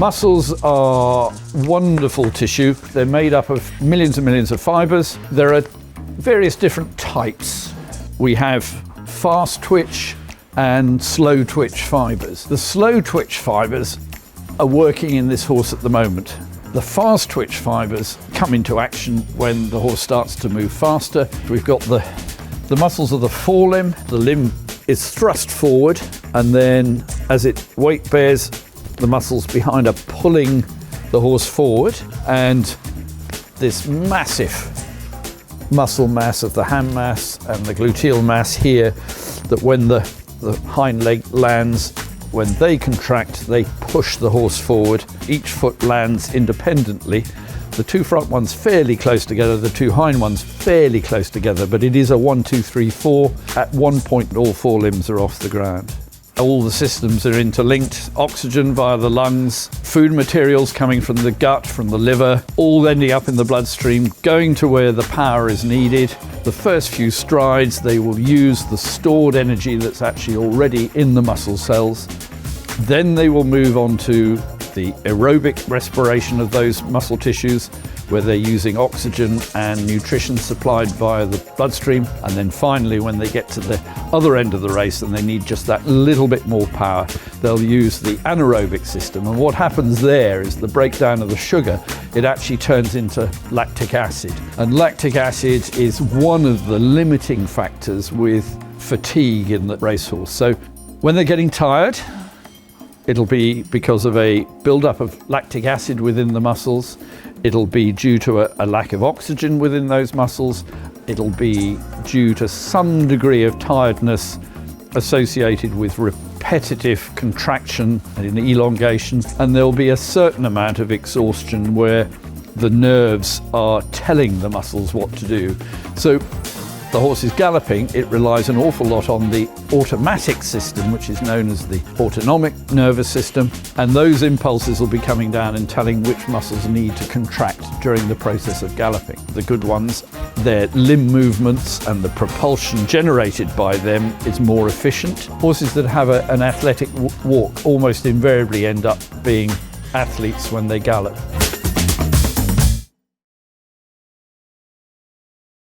Muscles are wonderful tissue. They're made up of millions and millions of fibers. There are various different types. We have fast twitch and slow twitch fibers. The slow twitch fibers are working in this horse at the moment. The fast twitch fibers come into action when the horse starts to move faster. We've got the muscles of the forelimb. The limb is thrust forward, and then as it weight bears, the muscles behind are pulling the horse forward, and this massive muscle mass of the ham mass and the gluteal mass here, that when the hind leg lands, when they contract, they push the horse forward. Each foot lands independently. The two front ones fairly close together, the two hind ones fairly close together, but it is a 1, 2, 3, 4. At one point, all four limbs are off the ground. All the systems are interlinked. Oxygen via the lungs, food materials coming from the gut, from the liver, all ending up in the bloodstream, going to where the power is needed. The first few strides, they will use the stored energy that's actually already in the muscle cells. Then they will move on to the aerobic respiration of those muscle tissues, where they're using oxygen and nutrition supplied via the bloodstream. And then finally, when they get to the other end of the race and they need just that little bit more power, they'll use the anaerobic system. And what happens there is the breakdown of the sugar, it actually turns into lactic acid. And lactic acid is one of the limiting factors with fatigue in the racehorse. So when they're getting tired, it'll be because of a buildup of lactic acid within the muscles. It'll be due to a lack of oxygen within those muscles. It'll be due to some degree of tiredness associated with repetitive contraction and elongation. And there'll be a certain amount of exhaustion where the nerves are telling the muscles what to do. So the horse is galloping, it relies an awful lot on the automatic system, which is known as the autonomic nervous system, and those impulses will be coming down and telling which muscles need to contract during the process of galloping. The good ones, their limb movements and the propulsion generated by them is more efficient. Horses that have an athletic walk almost invariably end up being athletes when they gallop.